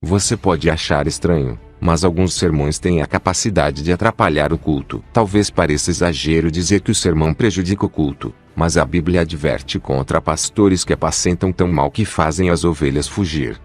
Você pode achar estranho, mas alguns sermões têm a capacidade de atrapalhar o culto. Talvez pareça exagero dizer que o sermão prejudica o culto, mas a Bíblia adverte contra pastores que apacentam tão mal que fazem as ovelhas fugir.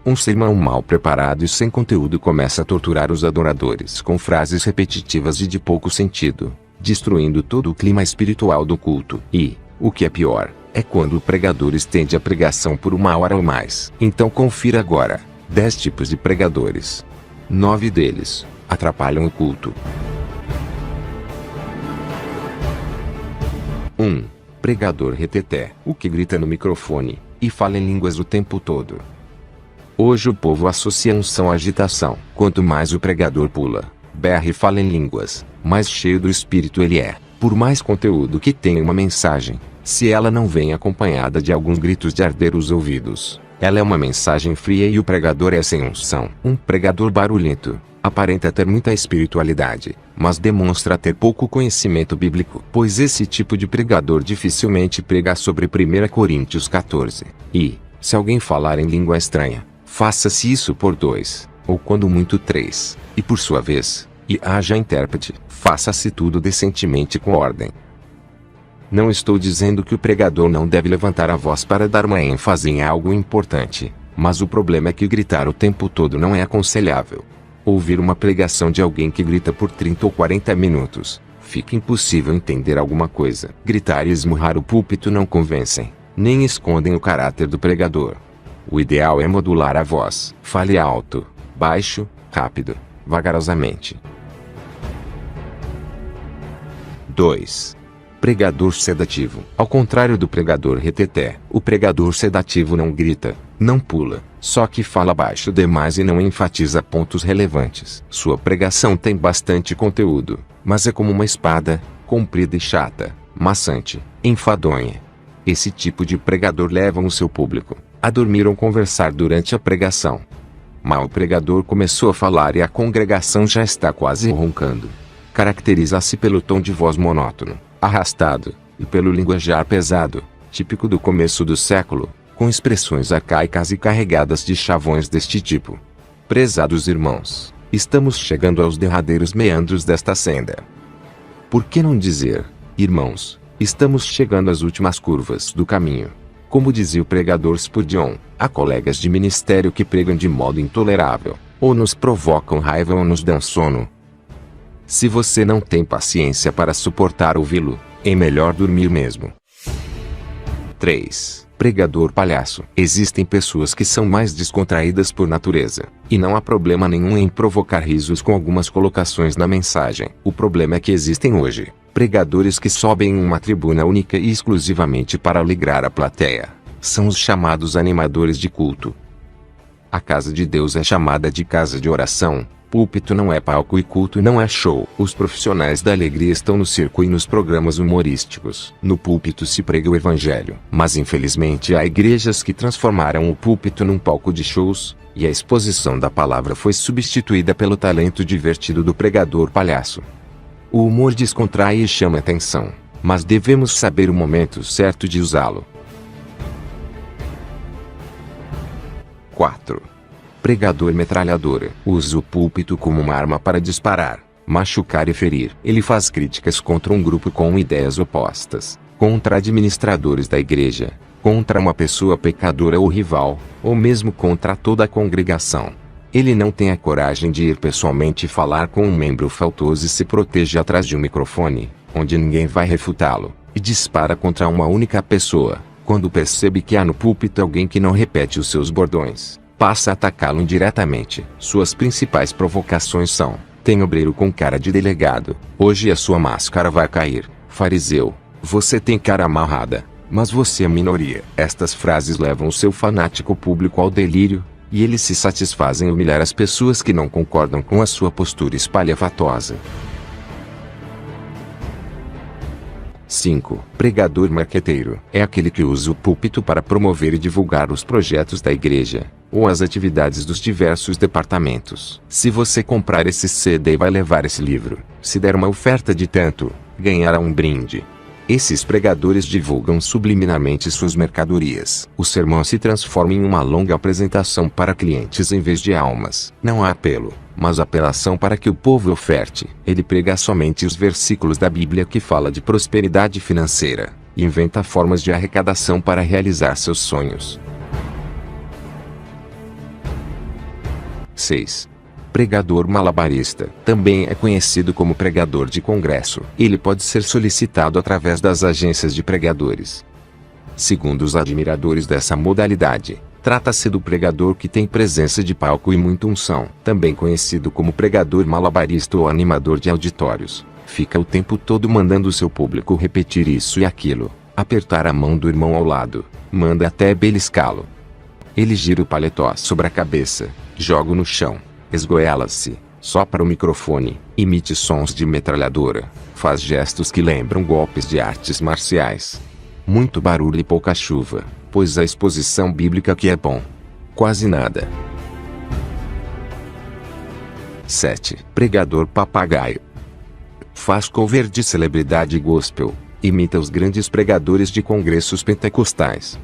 Um sermão mal preparado e sem conteúdo começa a torturar os adoradores com frases repetitivas e de pouco sentido, destruindo todo o clima espiritual do culto. E, o que é pior, é quando o pregador estende a pregação por 1 hora ou mais. Então confira agora: 10 tipos de pregadores. 9 deles atrapalham o culto. 1. Pregador reteté, o que grita no microfone e fala em línguas o tempo todo. Hoje o povo associa unção à agitação. Quanto mais o pregador pula, berra e fala em línguas, mais cheio do Espírito ele é. Por mais conteúdo que tenha uma mensagem, se ela não vem acompanhada de alguns gritos de arder os ouvidos, ela é uma mensagem fria e o pregador é sem unção. Um pregador barulhento aparenta ter muita espiritualidade, mas demonstra ter pouco conhecimento bíblico, pois esse tipo de pregador dificilmente prega sobre 1 Coríntios 14. E, se alguém falar em língua estranha, faça-se isso por 2, ou quando muito 3, e por sua vez, e haja intérprete. Faça-se tudo decentemente com ordem. Não estou dizendo que o pregador não deve levantar a voz para dar uma ênfase em algo importante, mas o problema é que gritar o tempo todo não é aconselhável. Ouvir uma pregação de alguém que grita por 30 ou 40 minutos, fica impossível entender alguma coisa. Gritar e esmurrar o púlpito não convencem, nem escondem o caráter do pregador. O ideal é modular a voz. Fale alto, baixo, rápido, vagarosamente. 2. Pregador sedativo. Ao contrário do pregador reteté, o pregador sedativo não grita, não pula, só que fala baixo demais e não enfatiza pontos relevantes. Sua pregação tem bastante conteúdo, mas é como uma espada, comprida e chata, maçante, enfadonha. Esse tipo de pregador leva o seu público a dormir ou conversar durante a pregação. Mal o pregador começou a falar e a congregação já está quase roncando. Caracteriza-se pelo tom de voz monótono, arrastado, e pelo linguajar pesado, típico do começo do século, com expressões arcaicas e carregadas de chavões deste tipo. Prezados irmãos, estamos chegando aos derradeiros meandros desta senda. Por que não dizer, irmãos, estamos chegando às últimas curvas do caminho? Como dizia o pregador Spurgeon, há colegas de ministério que pregam de modo intolerável, ou nos provocam raiva ou nos dão sono. Se você não tem paciência para suportar ouvi-lo, é melhor dormir mesmo. 3. Pregador palhaço. Existem pessoas que são mais descontraídas por natureza, e não há problema nenhum em provocar risos com algumas colocações na mensagem. O problema é que existem hoje pregadores que sobem em uma tribuna única e exclusivamente para alegrar a plateia. São os chamados animadores de culto. A casa de Deus é chamada de casa de oração. Púlpito não é palco e culto não é show. Os profissionais da alegria estão no circo e nos programas humorísticos. No púlpito se prega o evangelho. Mas infelizmente há igrejas que transformaram o púlpito num palco de shows, e a exposição da palavra foi substituída pelo talento divertido do pregador palhaço. O humor descontrai e chama atenção, mas devemos saber o momento certo de usá-lo. 4. Pregador metralhadora. Usa o púlpito como uma arma para disparar, machucar e ferir. Ele faz críticas contra um grupo com ideias opostas, contra administradores da igreja, contra uma pessoa pecadora ou rival, ou mesmo contra toda a congregação. Ele não tem a coragem de ir pessoalmente falar com um membro faltoso e se protege atrás de um microfone, onde ninguém vai refutá-lo, e dispara contra uma única pessoa. Quando percebe que há no púlpito alguém que não repete os seus bordões, passa a atacá-lo indiretamente. Suas principais provocações são: tem obreiro com cara de delegado, hoje a sua máscara vai cair. Fariseu, você tem cara amarrada, mas você é minoria. Estas frases levam o seu fanático público ao delírio, e eles se satisfazem em humilhar as pessoas que não concordam com a sua postura espalhafatosa. 5. Pregador marqueteiro. É aquele que usa o púlpito para promover e divulgar os projetos da igreja, ou as atividades dos diversos departamentos. Se você comprar esse CD vai levar esse livro. Se der uma oferta de tanto, ganhará um brinde. Esses pregadores divulgam subliminarmente suas mercadorias. O sermão se transforma em uma longa apresentação para clientes em vez de almas. Não há apelo, mas apelação para que o povo oferte. Ele prega somente os versículos da Bíblia que fala de prosperidade financeira. Inventa formas de arrecadação para realizar seus sonhos. 6. Pregador malabarista. Também é conhecido como pregador de congresso. Ele pode ser solicitado através das agências de pregadores. Segundo os admiradores dessa modalidade, trata-se do pregador que tem presença de palco e muita unção. Também conhecido como pregador malabarista ou animador de auditórios. Fica o tempo todo mandando seu público repetir isso e aquilo, apertar a mão do irmão ao lado, manda até beliscá-lo. Ele gira o paletó sobre a cabeça, joga no chão, esgoela-se, sopra o microfone, emite sons de metralhadora, faz gestos que lembram golpes de artes marciais. Muito barulho e pouca chuva, pois a exposição bíblica que é bom. Quase nada. 7. Pregador papagaio. Faz cover de celebridade gospel, imita os grandes pregadores de congressos pentecostais.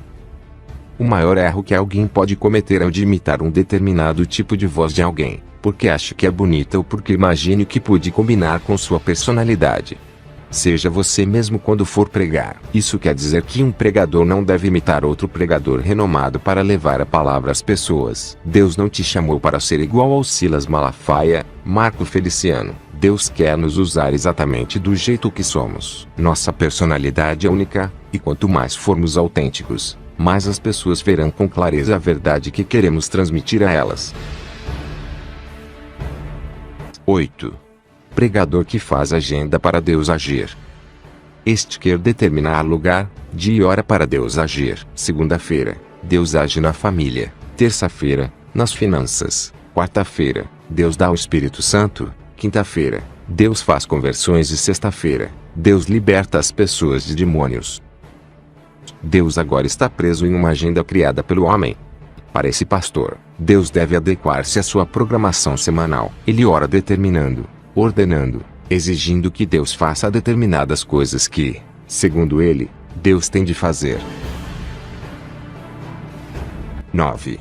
O maior erro que alguém pode cometer é o de imitar um determinado tipo de voz de alguém, porque acha que é bonita ou porque imagine que pode combinar com sua personalidade. Seja você mesmo quando for pregar. Isso quer dizer que um pregador não deve imitar outro pregador renomado para levar a palavra às pessoas. Deus não te chamou para ser igual ao Silas Malafaia, Marco Feliciano. Deus quer nos usar exatamente do jeito que somos. Nossa personalidade é única, e quanto mais formos autênticos, mais as pessoas verão com clareza a verdade que queremos transmitir a elas. 8. Pregador que faz agenda para Deus agir. Este quer determinar lugar, dia e hora para Deus agir. Segunda-feira, Deus age na família. Terça-feira, nas finanças. Quarta-feira, Deus dá o Espírito Santo. Quinta-feira, Deus faz conversões e sexta-feira, Deus liberta as pessoas de demônios. Deus agora está preso em uma agenda criada pelo homem. Para esse pastor, Deus deve adequar-se à sua programação semanal. Ele ora determinando, ordenando, exigindo que Deus faça determinadas coisas que, segundo ele, Deus tem de fazer. 9.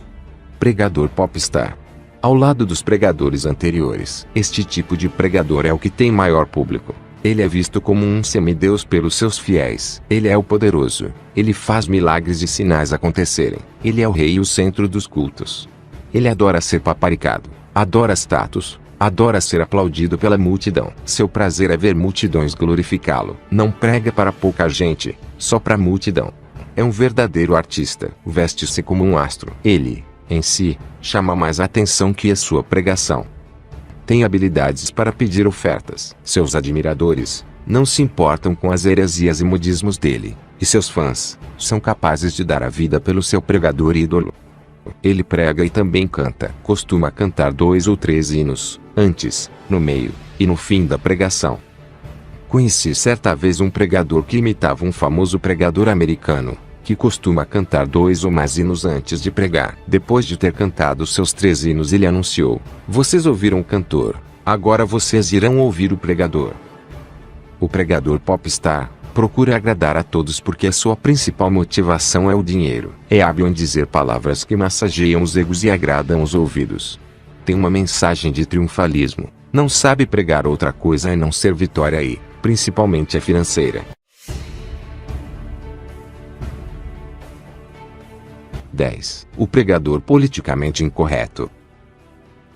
Pregador popstar. Ao lado dos pregadores anteriores, este tipo de pregador é o que tem maior público. Ele é visto como um semideus pelos seus fiéis. Ele é o poderoso. Ele faz milagres e sinais acontecerem. Ele é o rei e o centro dos cultos. Ele adora ser paparicado, adora status, adora ser aplaudido pela multidão. Seu prazer é ver multidões glorificá-lo. Não prega para pouca gente, só para a multidão. É um verdadeiro artista. Veste-se como um astro. Ele, em si, chama mais atenção que a sua pregação. Tem habilidades para pedir ofertas. Seus admiradores não se importam com as heresias e modismos dele, e seus fãs são capazes de dar a vida pelo seu pregador ídolo. Ele prega e também canta. Costuma cantar 2 ou 3 hinos, antes, no meio e no fim da pregação. Conheci certa vez um pregador que imitava um famoso pregador americano, que costuma cantar 2 ou mais hinos antes de pregar. Depois de ter cantado seus 3 hinos, ele anunciou: "Vocês ouviram o cantor, agora vocês irão ouvir o pregador." O pregador popstar procura agradar a todos porque a sua principal motivação é o dinheiro. É hábil em dizer palavras que massageiam os egos e agradam os ouvidos. Tem uma mensagem de triunfalismo. Não sabe pregar outra coisa a não ser vitória e, principalmente, a financeira. 10. O pregador politicamente incorreto.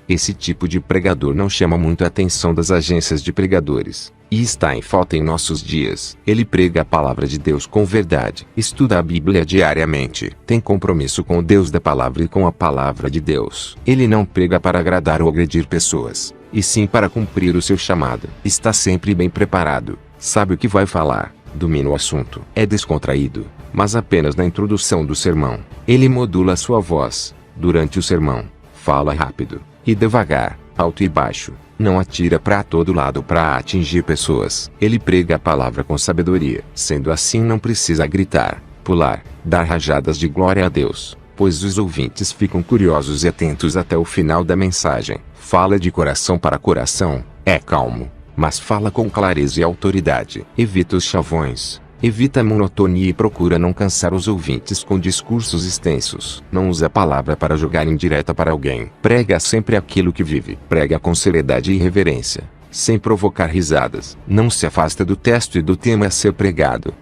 Esse tipo de pregador não chama muito a atenção das agências de pregadores, e está em falta em nossos dias. Ele prega a palavra de Deus com verdade, estuda a Bíblia diariamente, tem compromisso com o Deus da palavra e com a palavra de Deus. Ele não prega para agradar ou agredir pessoas, e sim para cumprir o seu chamado. Está sempre bem preparado, sabe o que vai falar, domina o assunto. É descontraído, mas apenas na introdução do sermão. Ele modula sua voz durante o sermão, fala rápido e devagar, alto e baixo, não atira para todo lado para atingir pessoas. Ele prega a palavra com sabedoria. Sendo assim, não precisa gritar, pular, dar rajadas de glória a Deus, pois os ouvintes ficam curiosos e atentos até o final da mensagem. Fala de coração para coração, é calmo, mas fala com clareza e autoridade. Evita os chavões, Evita a monotonia e procura não cansar os ouvintes com discursos extensos. Não usa a palavra para jogar indireta para alguém. Prega sempre aquilo que vive. Prega com seriedade e reverência, sem provocar risadas. Não se afasta do texto e do tema a ser pregado.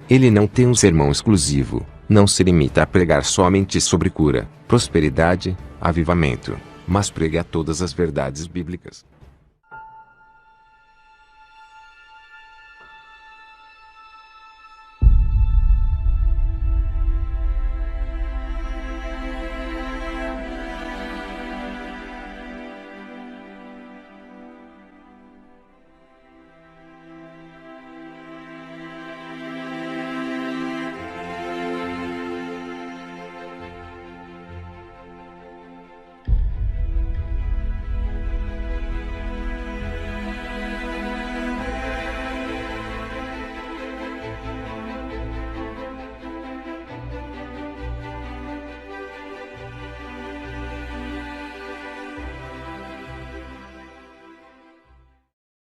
Ele não tem um sermão exclusivo. Não se limita a pregar somente sobre cura, prosperidade, avivamento, mas prega todas as verdades bíblicas.